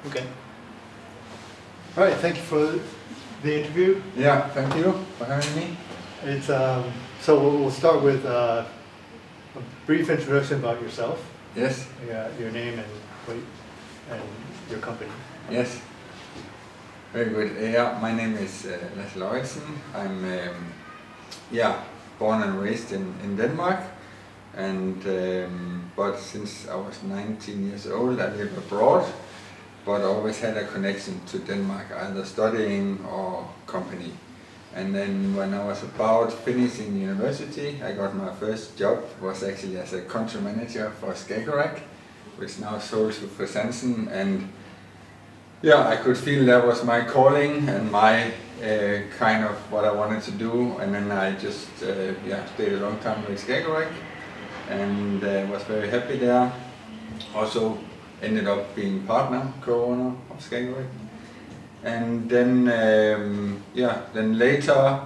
Okay. All right. Thank you for the interview. Yeah, thank you for having me. It's so we'll start with a brief introduction about yourself. Yes. Your name and your company. Yes. Very good. Yeah, my name is Lasse Lund Lauridsen. I'm born and raised in Denmark, and but since I was 19 years old, I lived abroad, but always had a connection to Denmark, either studying or company. And then when I was about finishing university, I got my first job, was actually as a country manager for Skagerrak, which now sold to Christiansen, and I could feel that was my calling and my kind of what I wanted to do. And then I just stayed a long time with Skagerrak and was very happy there. Also ended up being partner, co-owner of Skagerrak. And then then later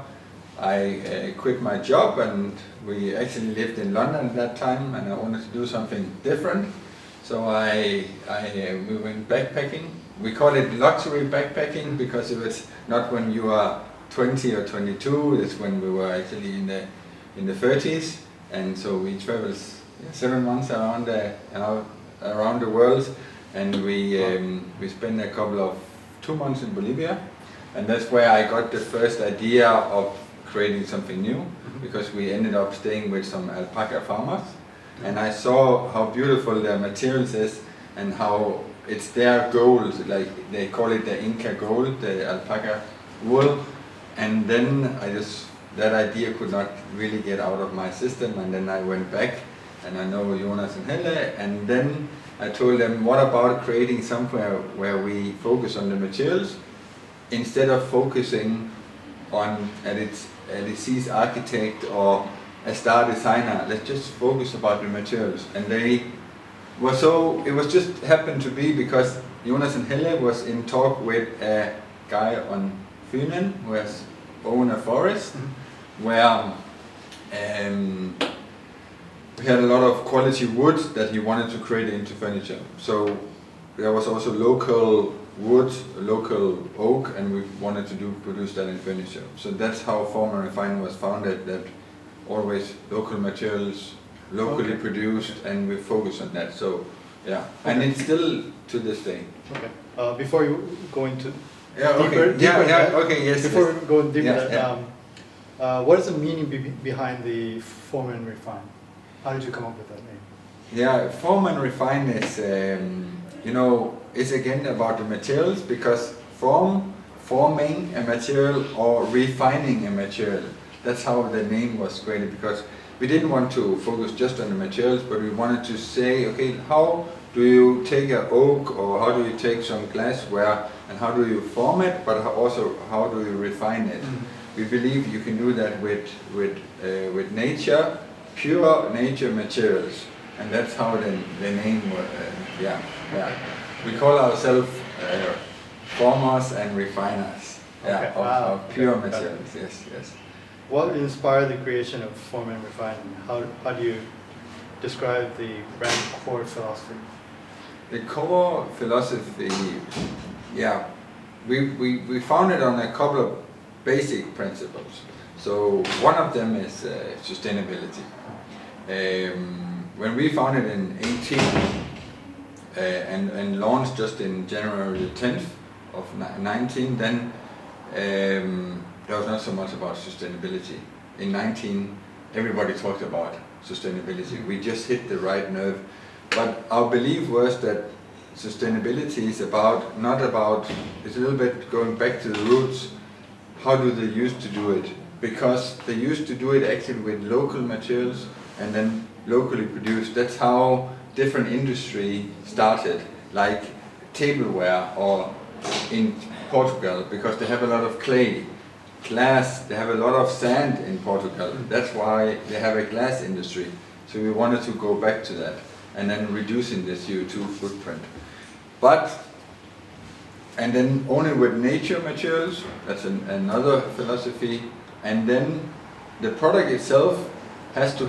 I quit my job, and we actually lived in London at that time, and I wanted to do something different. So we went backpacking. We call it luxury backpacking because it was not when you are 20 or 22. It's when we were actually in the 30s, and so we traveled 7 months around the world, and we spent a couple of 2 months in Bolivia, and that's where I got the first idea of creating something new, because we ended up staying with some alpaca farmers, and I saw how beautiful their materials is and how it's their gold, like they call it the Inca gold, the alpaca wool, and then that idea could not really get out of my system, and then I went back, and I know Jonas and Helle, and then I told them, what about creating somewhere where we focus on the materials instead of focusing on a disease architect or a star designer? Let's just focus about the materials. And it was just happened to be because Jonas and Helle was in talk with a guy on Finland who has owned a forest where we had a lot of quality wood that he wanted to create into furniture. So there was also local wood, local oak, and we wanted to produce that in furniture. So that's how Form and Refine was founded, that always local materials, locally produced, and we focus on that. So and it's still to this day. Okay. Before you go into deeper before we go deeper, what is the meaning behind the Form and Refine? How did you come up with that name? Yeah, Form and Refine is, is again about the materials, because forming a material or refining a material. That's how the name was created, because we didn't want to focus just on the materials, but we wanted to say, okay, how do you take an oak, or how do you take some glassware, and how do you form it, but also how do you refine it? We believe you can do that with nature, pure nature materials, and that's how the name was. We call ourselves formers and refiners. Of pure materials. Yes. What inspired the creation of Form and Refine? How do you describe the brand core philosophy? The core philosophy, we found it on a couple of basic principles. So one of them is sustainability. When we founded in 18 and launched just in January 10th of 19, then there was not so much about sustainability. In 19, everybody talked about sustainability. We just hit the right nerve. But our belief was that sustainability is it's a little bit going back to the roots. How do they used to do it? Because they used to do it actually with local materials and then locally produced. That's how different industry started, like tableware or in Portugal, because they have a lot of clay. Glass, they have a lot of sand in Portugal. That's why they have a glass industry. So we wanted to go back to that and then reducing the CO2 footprint. And then only with nature materials, that's another philosophy. And then the product itself has to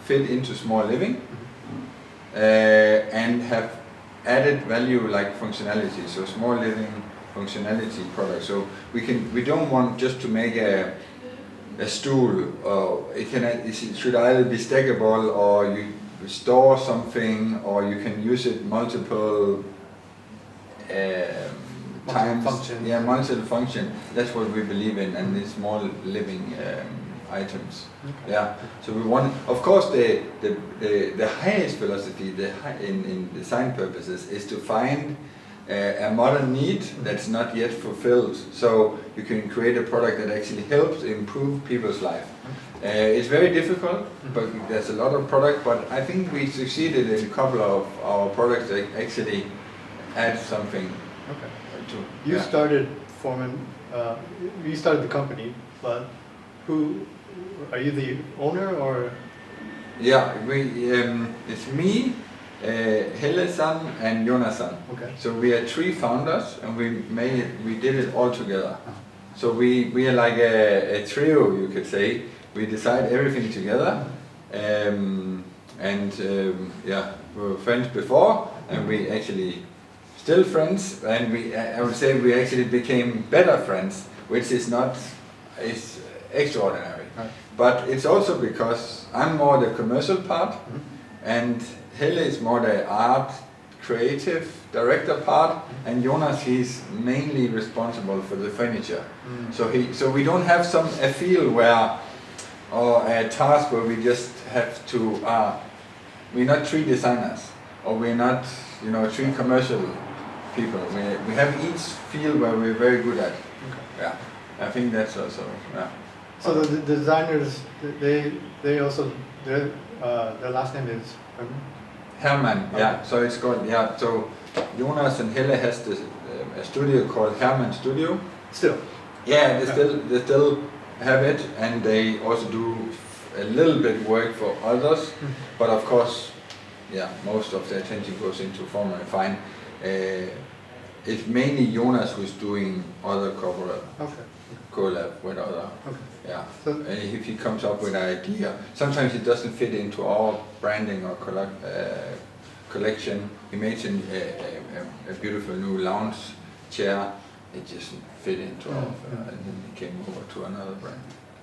fit into small living and have added value like functionality, so small living functionality products. So we don't want just to make a stool, or it should either be stackable, or you store something, or you can use it multiple times. Function. Yeah, multiple function. That's what we believe in, and the small living items. Okay. Yeah. So we want, of course, the highest philosophy, in design purposes, is to find a modern need that's not yet fulfilled. So you can create a product that actually helps improve people's life. It's very difficult, but there's a lot of product. But I think we succeeded in a couple of our products that actually add something. Okay. To, You yeah. started Form, you started the company, but who are you the owner or? Yeah, it's me, Helle-san and Jonas-san. Okay. So we are 3 founders, and we did it all together. So we are like a trio, you could say. We decide everything together, yeah, we were friends before, and we actually still friends, and I would say we actually became better friends, which is extraordinary. Right. But it's also because I'm more the commercial part, and Helle is more the art creative director part, and Jonas, he's mainly responsible for the furniture. So we don't have a field where, or a task where we just have to, we're not 3 designers, or we're not, 3 commercial people. We have each field where we're very good at. Okay. Yeah, I think that's also, yeah. So the designers, they also, their last name is Herman, yeah. So it's called, yeah. So Jonas and Helle has a studio called Herman Studio. Still. Yeah, they still have it, and they also do a little bit work for others. But of course, yeah, most of the attention goes into Form and Refine. It's mainly Jonas who's doing other corporate collab with other. Okay. Yeah. So if he comes up with an idea, sometimes it doesn't fit into our branding or collection. He made a beautiful new lounge chair. It just fit into our, and then he came over to another brand.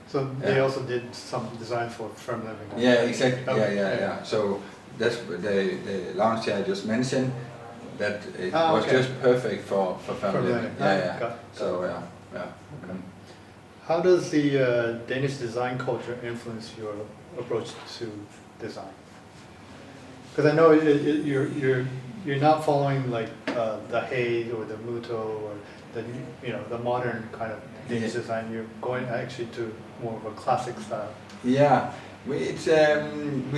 So they also did some design for firm living. Yeah, exactly. Yeah. So that's the lounge chair I just mentioned. That it was just perfect for family living. Yeah. So yeah. Okay. How does the Danish design culture influence your approach to design? Because I know you're not following like the Hay or the Muto or the modern kind of Danish design. You're going actually to more of a classic style. Yeah, we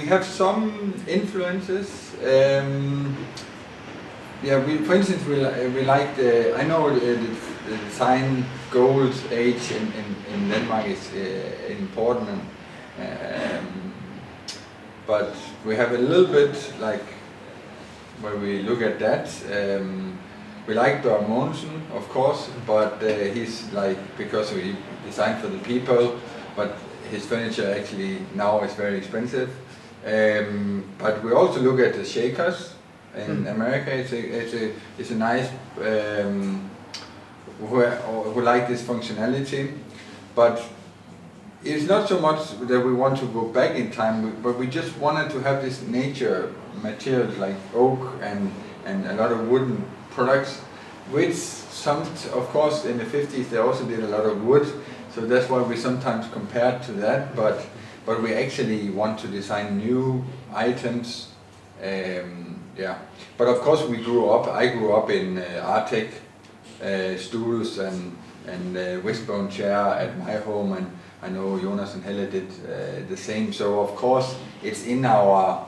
have some influences. For instance, we like I know the design gold age in Denmark is important, but we have a little bit like where we look at that. We like Børge Mogensen, of course, but he's like, because he designed for the people, but his furniture actually now is very expensive. But we also look at the Shakers. In America, it's a nice who like this functionality, but it's not so much that we want to go back in time, but we just wanted to have this nature materials like oak and a lot of wooden products, which of course in the 50s they also did a lot of wood, so that's why we sometimes compare to that, but we actually want to design new items. But of course I grew up in Arctic stools and wishbone chair at my home, and I know Jonas and Helle did the same. So of course it's in our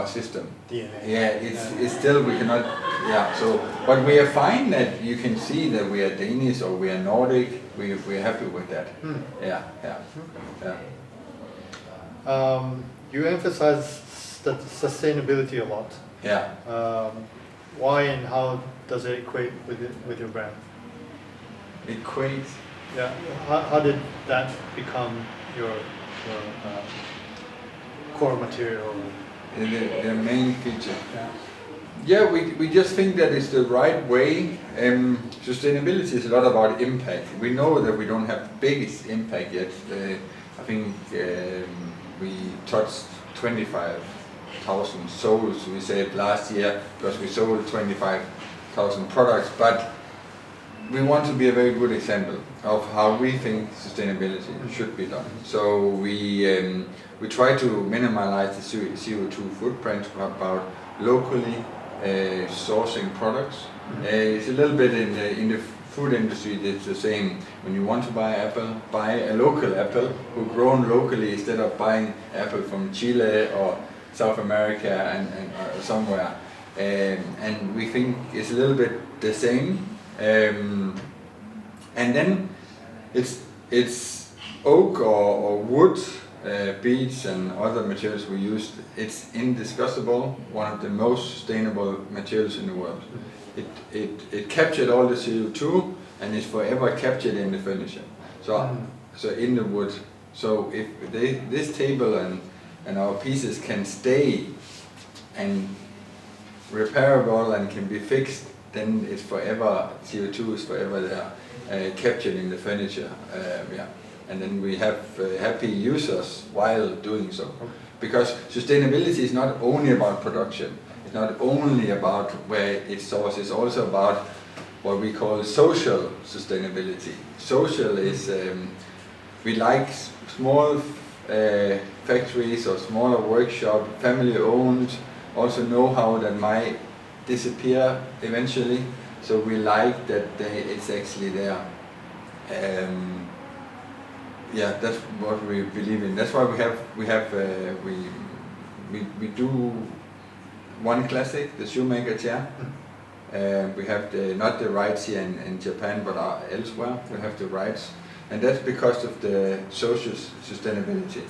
system. DNA. Yeah, it's still, we cannot. Yeah. So, but we are fine that you can see that we are Danish or we are Nordic. We're happy with that. Yeah. You emphasize sustainability a lot. Yeah. Why and how does it equate with your brand? Equate? Yeah. How did that become your core material? The main feature. Yeah, we just think that it's the right way. Sustainability is a lot about impact. We know that we don't have the biggest impact yet. I think we touched 25,000 souls, we said last year, because we sold 25,000 products. But we want to be a very good example of how we think sustainability should be done. So we try to minimize the CO2 footprint about locally sourcing products. It's a little bit in the food industry. It's the same. When you want to buy apple, buy a local apple who grown locally instead of buying apple from Chile or South America and somewhere. And we think it's a little bit the same. And then it's oak or wood, beech and other materials we use. It's indiscussable one of the most sustainable materials in the world. It captured all the CO2 and is forever captured in the furniture. So in the wood. So if this table and our pieces can stay and repairable and can be fixed, then it's forever, CO2 is forever there, captured in the furniture. And then we have happy users while doing so. Because sustainability is not only about production, it's not only about where it's sourced, it's also about what we call social sustainability. Social is, we like small factories or smaller workshop, family owned, also know-how that might disappear eventually. So we like that it's actually there. That's what we believe in. That's why we do one classic, the shoemaker chair. We have not the rights here in Japan, but elsewhere. We have the rights, and that's because of the social sustainability.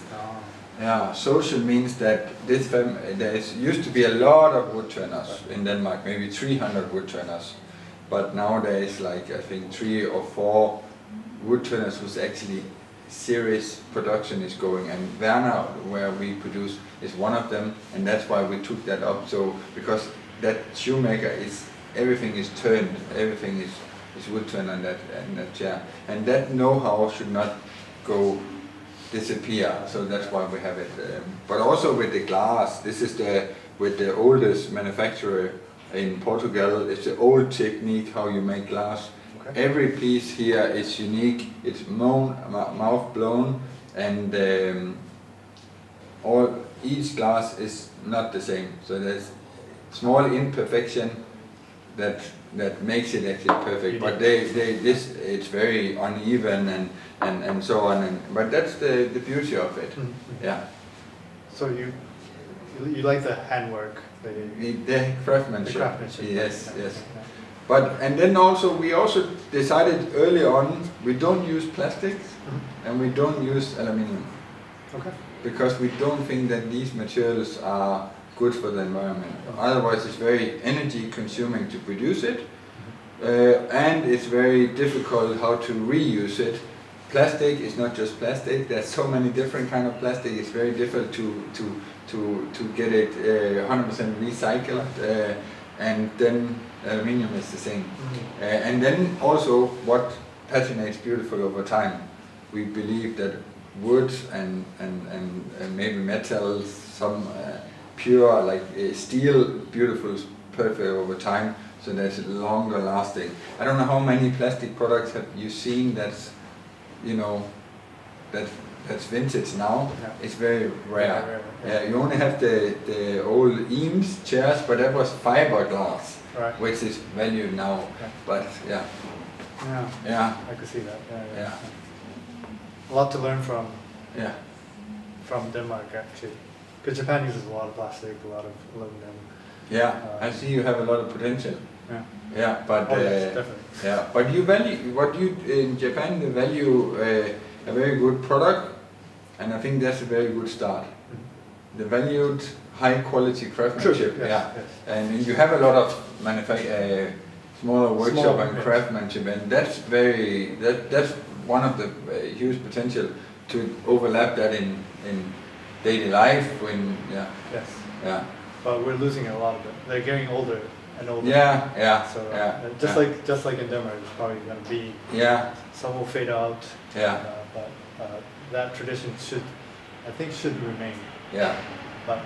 Yeah, social means that there used to be a lot of wood turners in Denmark, maybe 300 wood turners, but now there is like I think 3 or 4 wood turners whose actually serious production is going, and Werner, where we produce, is one of them, and that's why we took that up. So because that shoemaker everything is turned, everything is wood turned on that chair, and that know-how should not disappear. So that's why we have it. But also with the glass, this is with the oldest manufacturer in Portugal. It's the old technique how you make glass. Okay. Every piece here is unique. It's mouth blown, and each glass is not the same. So there's small imperfection that makes it actually perfect. But it's very uneven and so on. But that's the beauty of it. Mm-hmm. Yeah. So you like the handwork, the craftsmanship. The craftsmanship. Yes. And then we also decided early on we don't use plastics and we don't use aluminium. Okay. Because we don't think that these materials are good for the environment. Otherwise, it's very energy consuming to produce it, and it's very difficult how to reuse it. Plastic is not just plastic. There's so many different kind of plastic. It's very difficult to get it 100% recycled. And then aluminium is the same. And then also what patinates beautiful over time. We believe that wood and maybe metals, some pure like steel, beautiful, perfect over time. So that's longer lasting. I don't know how many plastic products have you seen that's vintage now. Yeah. It's very rare. Yeah, you only have the old Eames chairs, but that was fiberglass, right, which is valued now. Okay. But yeah, I could see that. Yeah. A lot to learn from Denmark actually, because Japan uses a lot of plastic, a lot of aluminum. Yeah, I see you have a lot of potential. Yeah, but yes, definitely. Yeah, but you value in Japan. You value a very good product, and I think that's a very good start. Mm-hmm. The valued high quality craftsmanship. Yes, yes. And you have a lot of smaller workshop and craftsmanship, and that's one of the huge potential to overlap that in daily life. but we're losing a lot of it. They're getting older and older. Yeah. So yeah. just like in Denmark, it's probably going to be some will fade out. Yeah. But that tradition should remain. Yeah. But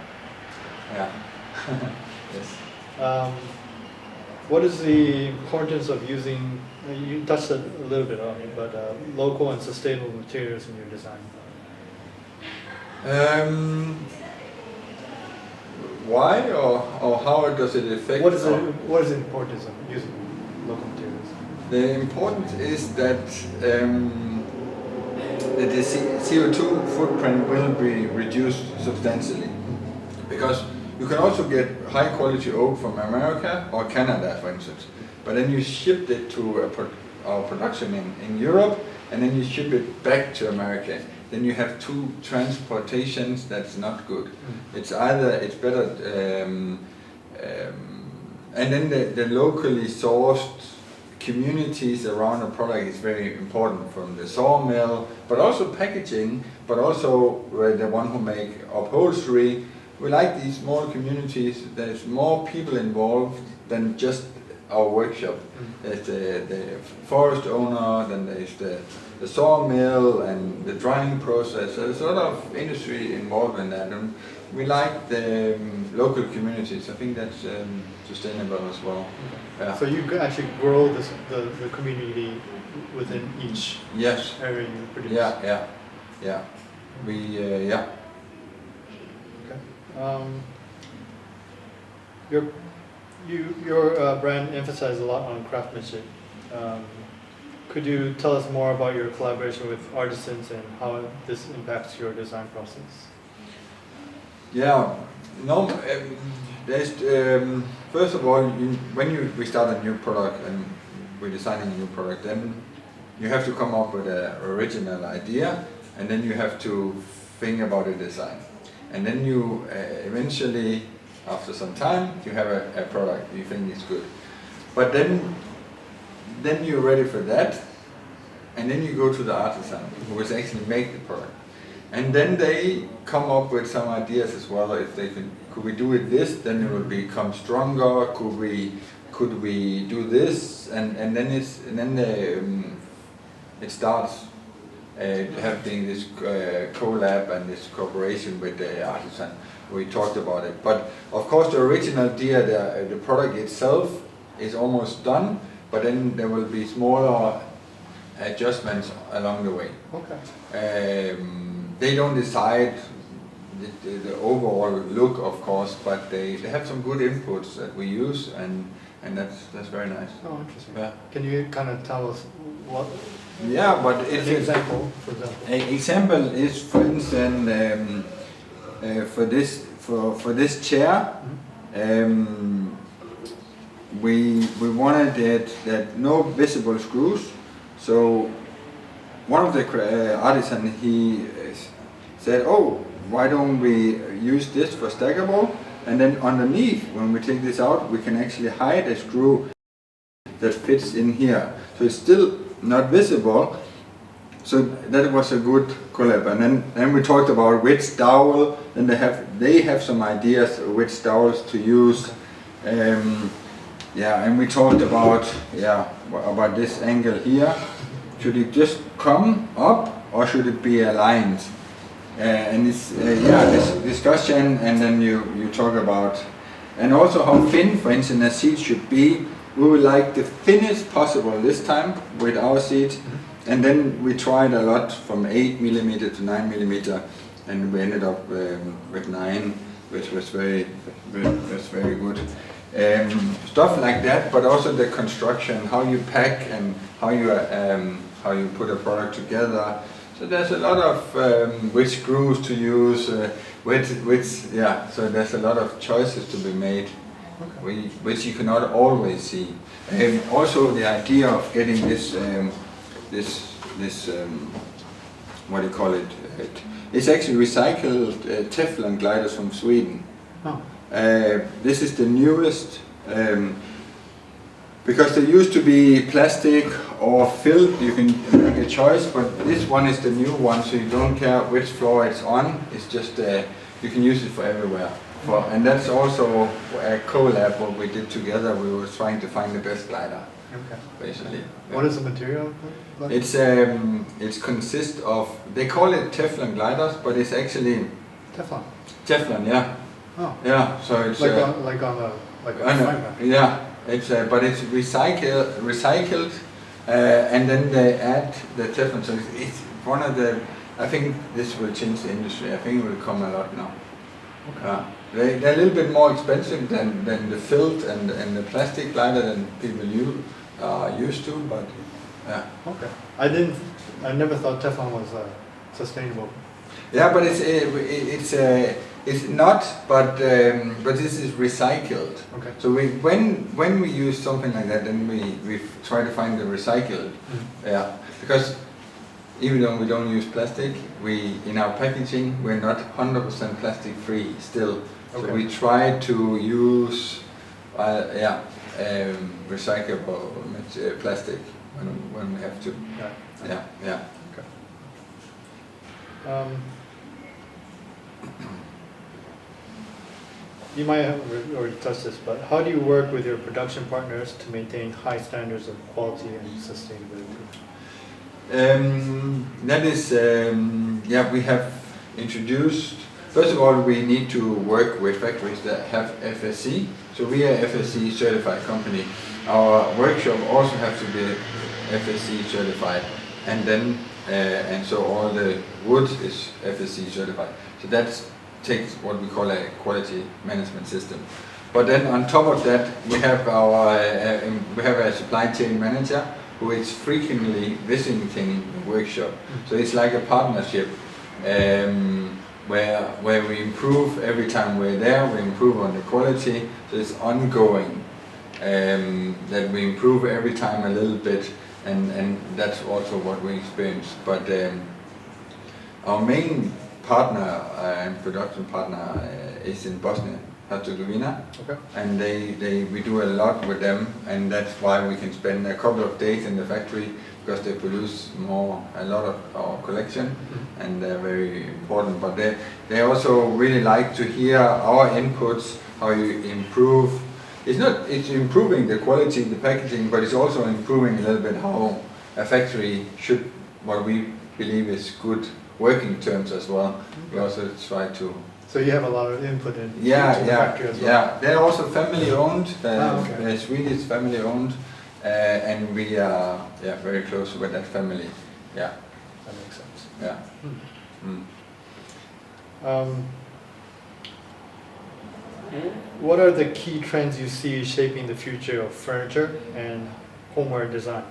yeah. Yes. What is the importance of using? You touched a little bit on it, but local and sustainable materials in your design. Why or how does it affect? What is the importance of using local materials? The importance is that the CO2 footprint will be reduced substantially, because you can also get high quality oak from America or Canada, for instance, but then you ship it to our production in Europe, and then you ship it back to America. Then you have two transportations. That's not good. It's better, and then the locally sourced communities around the product is very important, from the sawmill, but also packaging, but also the one who make upholstery. We like these small communities. There's more people involved than just our workshop. There's the forest owner, then there's the sawmill and the drying process. There's a lot of industry involved in that, and we like the local communities. I think that's sustainable as well. Okay. So you could actually grow the community within each area you produce. Yeah. Okay. Your brand emphasizes a lot on craftsmanship. Could you tell us more about your collaboration with artisans and how this impacts your design process? Yeah, no. There's first of all, when we start a new product and we're designing a new product, then you have to come up with an original idea, and then you have to think about the design, and then you eventually, after some time, you have a product you think is good. But then you're ready for that, and then you go to the artisan who will actually make the product, and then they come up with some ideas as well. If they could we do it this, then it will become stronger. Could we do this, and then it starts having this collab and this cooperation with the artisan. We talked about it, but of course the original idea, the product itself is almost done, but then there will be smaller adjustments along the way. Okay. They don't decide the overall look, of course, but they have some good inputs that we use, and that's very nice. Oh, interesting. Yeah. Can you kind of tell us what? Yeah, but it's an example, for example. An example is, for instance, for this chair, we wanted that no visible screws. So one of the artisan, he said, "Oh, why don't we use this for stackable? And then underneath, when we take this out, we can actually hide a screw that fits in here. So it's still not visible." So that was a good collab. And then we talked about which dowel. Then they have some ideas which dowels to use. And we talked about this angle here. Should it just come up or should it be aligned? And it's this discussion, and then you talk about, and also how thin, for instance, a seat should be. We would like the thinnest possible this time with our seat, and then we tried a lot from 8mm to 9mm, and we ended up with 9, which was very good. Stuff like that, but also the construction, how you pack and how you put a product together. So there's a lot of which screws to use, so there's a lot of choices to be made, which you cannot always see. Also the idea of getting this what do you call it? It's actually recycled Teflon gliders from Sweden. Oh. This is the newest, because they used to be plastic or filled. You can make a choice, but this one is the new one, so you don't care which floor it's on. It's just you can use it for everywhere. And that's also a collab what we did together. We were trying to find the best glider, basically. What is the material? It consists of, they call it Teflon gliders, but it's actually Teflon. Teflon, yeah. Oh. Yeah, so it's like on a frying pan. Yeah, it's but it's recycled, and then they add the Teflon. So it's one of the. I think this will change the industry. I think it will come a lot now. Okay. They're a little bit more expensive than the felt and the plastic glider than people used to, but yeah. Okay. I never thought Teflon was sustainable. Yeah, but it's not. But this is recycled. Okay. So when we use something like that, then we try to find the recycled. Yeah, because even though we don't use plastic, in our packaging we're not 100% plastic free still. So Okay. we try to use recyclable plastic when we have to. Yeah. Okay. You might have already touched this, but how do you work with your production partners to maintain high standards of quality and sustainability? That is, we have introduced, first of all, we need to work with factories that have FSC. So we are FSC certified company. Our workshop also has to be FSC certified. And then, and so all the wood is FSC certified. So that takes what we call a quality management system. But then on top of that, we have a supply chain manager who is frequently visiting the workshop. So it's like a partnership where we improve every time we're there. We improve on the quality. So it's ongoing that we improve every time a little bit, and that's also what we experience. But our main partner and production partner is in Bosnia Herzegovina, and we do a lot with them, and that's why we can spend a couple of days in the factory, because they produce a lot of our collection, and they're very important. But they also really like to hear our inputs, how you improve. It's improving the quality, the packaging, but it's also improving a little bit how a factory should, what we believe is good working terms as well. We also try to. So you have a lot of input in the factory as well. Yeah, they're also family owned. Swedish family owned, and we are very close with that family. Yeah, that makes sense. Yeah. What are the key trends you see shaping the future of furniture and homeware design?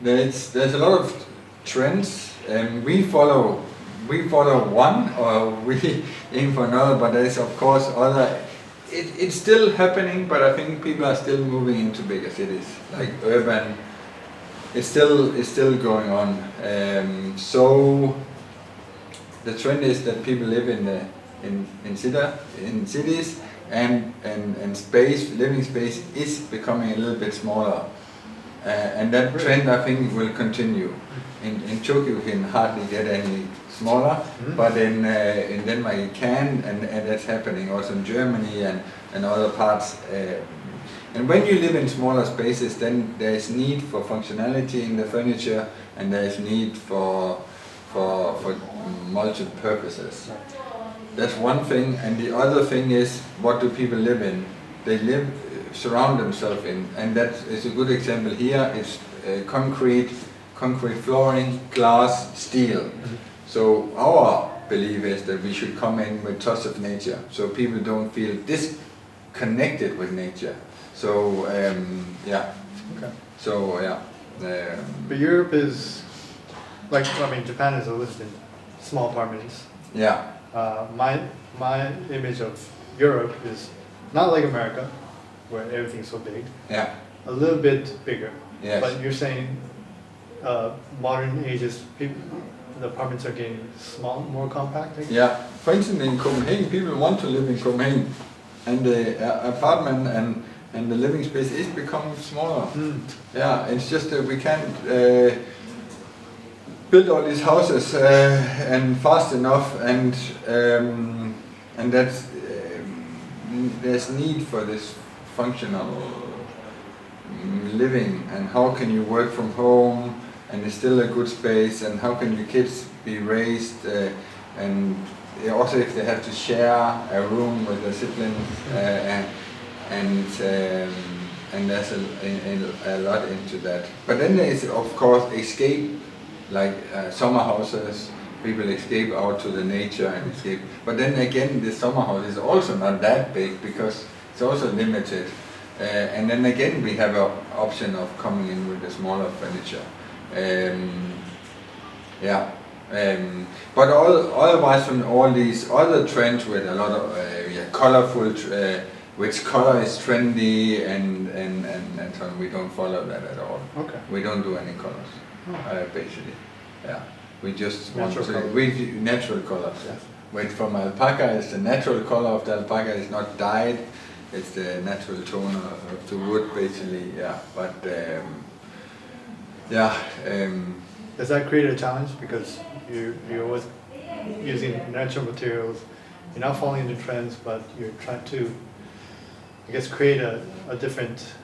There's a lot of trends, and we follow one, or we aim for another, but there's of course other. It's still happening, but I think people are still moving into bigger cities, like urban. It's still going on. So the trend is that people live in cities, and living space is becoming a little bit smaller. And that trend, I think, will continue. In Tokyo, you can hardly get any smaller, but in Denmark you can, and that's happening also in Germany and other parts. And when you live in smaller spaces, then there is need for functionality in the furniture, and there is need for multiple purposes. That's one thing, and the other thing is, what do people live in? They surround themselves in, and that is a good example here. It's concrete flooring, glass, steel. So our belief is that we should come in with touch of nature, so people don't feel disconnected with nature. So But Europe is Japan is always in small apartments. Yeah. My image of Europe is not like America, where everything's so big. Yeah. A little bit bigger. Yes. But you're saying modern ages, the apartments are getting small, more compact? Yeah. For instance, in Copenhagen, people want to live in Copenhagen, and the apartment and the living space is becoming smaller. Yeah, it's just that we can't build all these houses and fast enough, and that's there's need for this functional living, and how can you work from home and it's still a good space, and how can your kids be raised, and also if they have to share a room with their siblings, and there's a lot into that. But then there is of course escape, like summer houses. People escape out to the nature and escape. But then again, the summer house is also not that big because it's also limited. And then again, we have an option of coming in with the smaller furniture. But otherwise, from all these other trends with a lot of colorful, which color is trendy and so on, we don't follow that at all. Okay. We don't do any colors, basically. Yeah. We just want Natural colors. we do natural colors. Yeah. Wait, from alpaca is the natural color of the alpaca. It's not dyed. It's the natural tone of the wood, basically. Yeah. But Does that create a challenge because you're always using natural materials? You're not following the trends, but you're trying to, I guess, create a different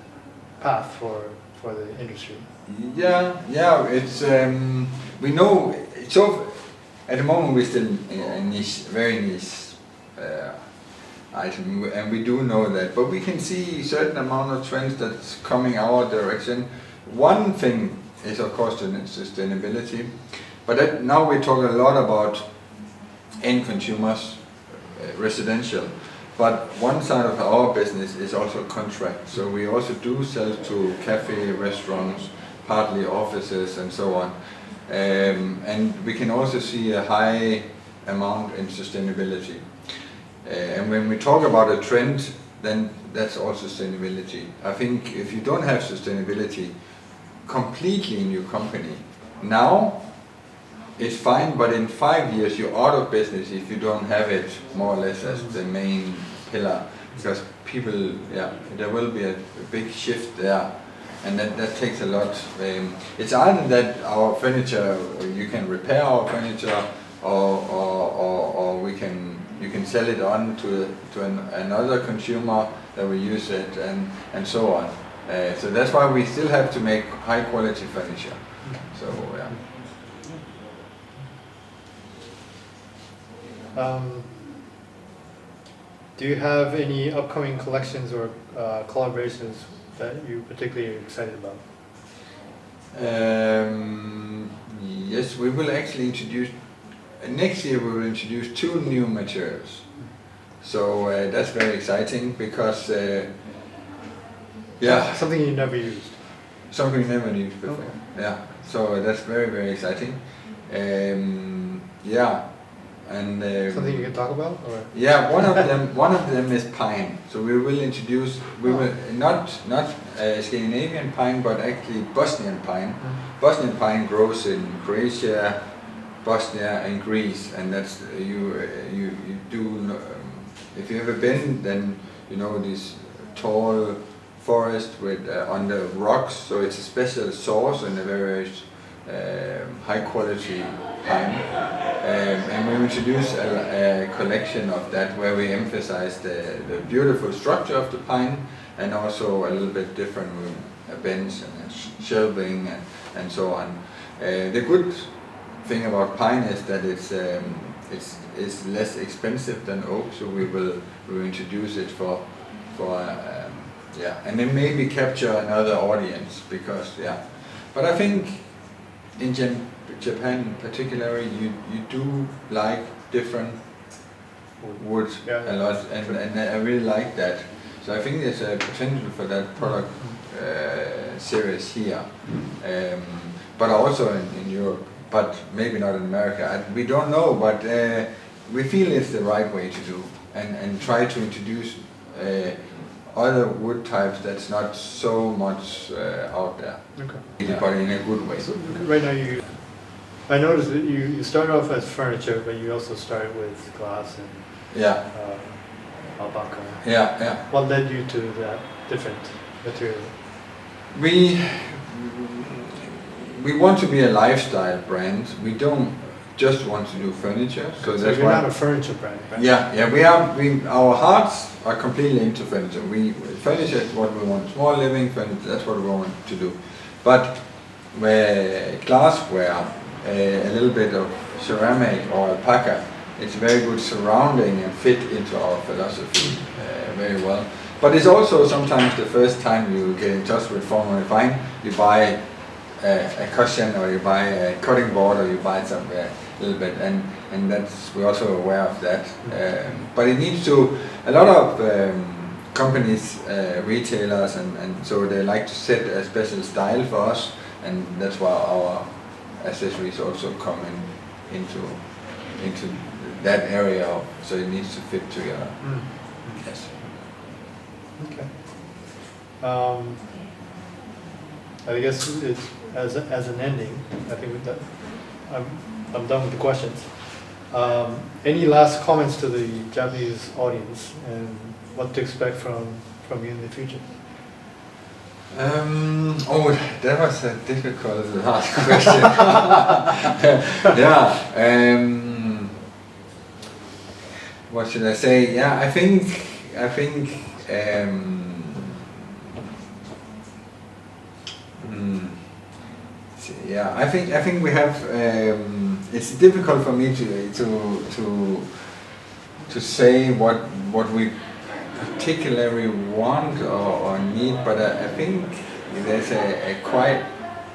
path for the industry. Yeah. It's we know. So at the moment we're still a niche, very niche item, and we do know that. But we can see a certain amount of trends that's coming our direction. One thing is of course the sustainability, but now we talk a lot about end consumers, residential. But one side of our business is also contract. So we also do sell to cafe, restaurants, partly offices and so on. And we can also see a high amount in sustainability. And when we talk about a trend, then that's also sustainability. I think if you don't have sustainability completely in your company, now it's fine, but in 5 years you're out of business if you don't have it more or less as the main pillar. Because people, there will be a big shift there. And that takes a lot. It's either that our furniture, you can repair our furniture, or you can sell it on to another consumer that will use it, and so on. So that's why we still have to make high quality furniture. So Do you have any upcoming collections or collaborations that you're particularly excited about? Yes, we will actually introduce, next year we will introduce 2 new materials. So that's very exciting because, Something you never used. Something we never used before. Okay. Yeah, so that's very, very exciting. And Something you can talk about, or? Yeah, one of them is pine. So we will introduce, not Scandinavian pine, but actually Bosnian pine. Bosnian pine grows in Croatia, Bosnia, and Greece, and that's you do. If you ever been, then you know this tall forest with on the rocks. So it's a special source and a very high quality pine. And we introduce a collection of that where we emphasize the beautiful structure of the pine and also a little bit different with a bench and shelving and so on. The good thing about pine is that it's less expensive than oak, so we will introduce it for and then maybe capture another audience because But I think in Japan particularly you do like different wood a lot, and I really like that. So I think there's a potential for that product series here, but also in Europe, but maybe not in America. We don't know, but we feel it's the right way to do and try to introduce other wood types that's not so much out there. Okay. But in a good way. So right now I noticed that you started off as furniture, but you also started with glass and alpaca. Yeah. What led you to that different material? We want to be a lifestyle brand. We don't just want to do furniture. So that's you're why. not a furniture brand, right? Yeah, we are. Our hearts are completely into furniture. Furniture is what we want. Small living furniture. That's what we want to do. But where glassware, a little bit of ceramic or alpaca, it's very good surrounding and fit into our philosophy very well. But it's also sometimes the first time you get in touch with Form and Refine, you buy a cushion or you buy a cutting board or you buy somewhere a little bit, and that's, we're also aware of that. But it needs to, a lot of companies, retailers, and so they like to set a special style for us, and that's why our accessories also come into that area of, so it needs to fit together. Yes. Okay. I guess it's, as an ending, I think with that, I'm done with the questions. Any last comments to the Japanese audience and what to expect from you in the future? Oh, that was a difficult last question. Yeah. What should I say? Yeah, I think. Yeah, I think we have. It's difficult for me to say what we particularly want or need, but I think there's a quite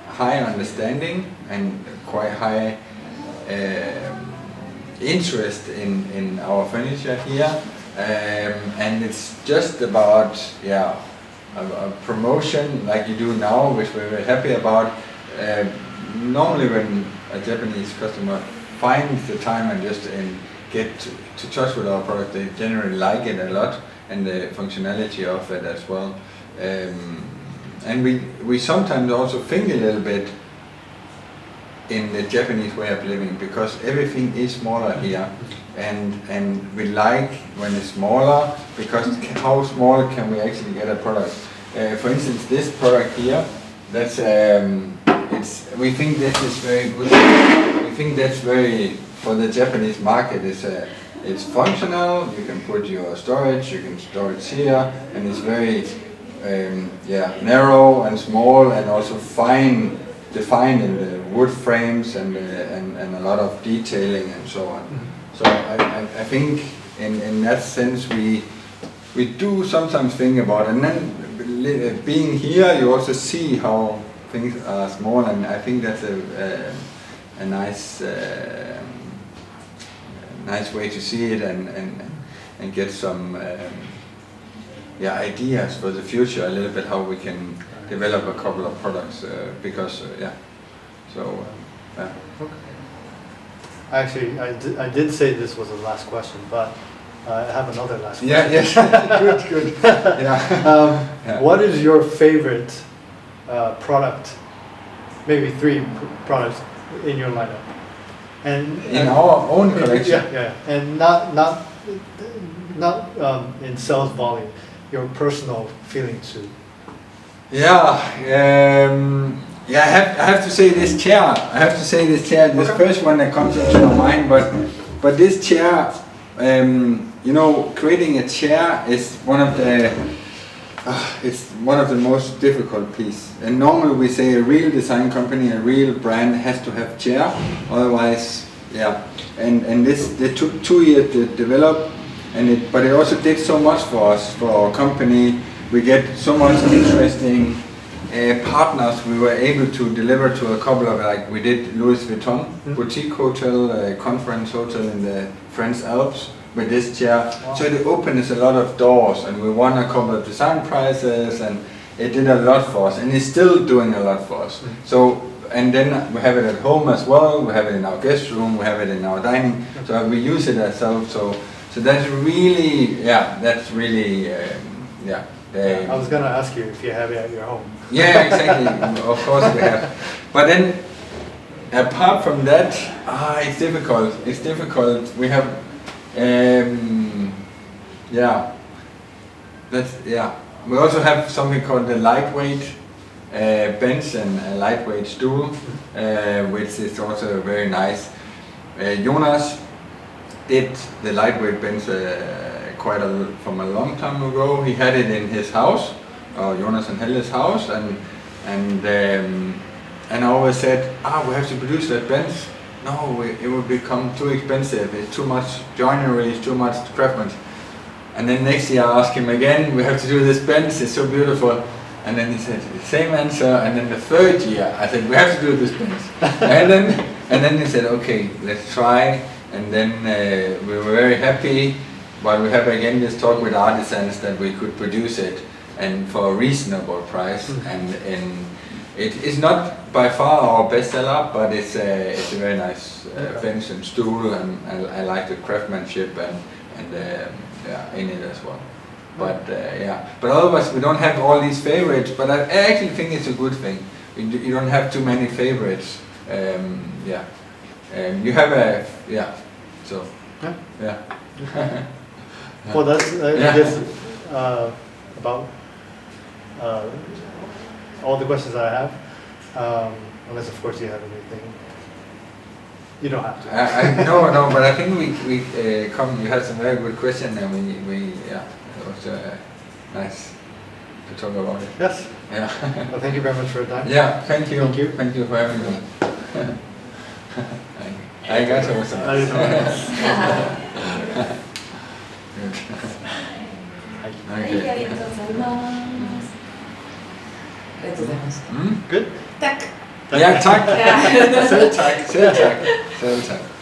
high understanding and quite high interest in our furniture here, and it's just about a promotion like you do now, which we're very happy about. Normally when a Japanese customer finds the time and just get to touch with our product, they generally like it a lot, and the functionality of it as well. And we sometimes also think a little bit in the Japanese way of living, because everything is smaller here, and we like when it's smaller, because how small can we actually get a product? For instance, this product here, that's we think this is very good. We think that's very, for the Japanese market, it's functional. You can put your storage, you can store it here, and it's very narrow and small, and also fine defined in the wood frames and a lot of detailing and so on. So I think in that sense we do sometimes think about it. And then being here, you also see how things are small, and I think that's a nice way to see it and get some ideas for the future, a little bit how we can develop a couple of products, because Okay. Actually, I did say this was the last question, but I have another last question. Yeah, yes, good. Yeah. What is your favorite product? Maybe 3 products in your lineup, and in our own collection. Yeah, and not in sales volume. Your personal feeling too. Yeah. I have to say this chair. This first one that comes into my mind, but this chair, creating a chair is one of the most difficult pieces. And normally we say a real design company, a real brand has to have chair, otherwise, And this, they took 2 years to develop, but it also did so much for us, for our company. We get so much interesting partners. We were able to deliver to a couple of, like we did Louis Vuitton boutique hotel, conference hotel in the French Alps with this chair. Wow. So it opens a lot of doors, and we won a couple of design prizes, and it did a lot for us, and it's still doing a lot for us. So, and then we have it at home as well. We have it in our guest room. We have it in our dining. So we use it ourselves. So that's really, I was gonna ask you if you have it at your home. Yeah, exactly. Of course we have. But then, apart from that, it's difficult. We have, We also have something called the lightweight bench and a lightweight stool, which is also very nice. Jonas did the lightweight bench from a long time ago. He had it in his house, Jonas and Helle's house, and I always said, we have to produce that bench. No, it will become too expensive. It's too much joinery, it's too much craftsmanship. And then next year I asked him again, we have to do this bench, it's so beautiful. And then he said the same answer. And then the third year I said, we have to do this bench. and then he said, okay, let's try. And then we were very happy. But we have again this talk with artisans that we could produce it and for a reasonable price. And it is not by far our best seller, but it's a very nice bench and stool, and I like the craftsmanship and in it as well. But but otherwise we don't have all these favorites. But I actually think it's a good thing. You don't have too many favorites. You have so yeah. Well, that's I guess about all the questions I have. Unless of course you have anything. You don't have to. No, but I think we you had some very good questions, and it was nice to talk about it. Yes. Yeah. Well, thank you very much for your time. Yeah, thank you. Thank you. Thank you for having me. I got it was nice. はい、ありがとうございます。ありがとうございました。Good. Tack. Ja, tack. Selv tak. Selv tak. Selv tak.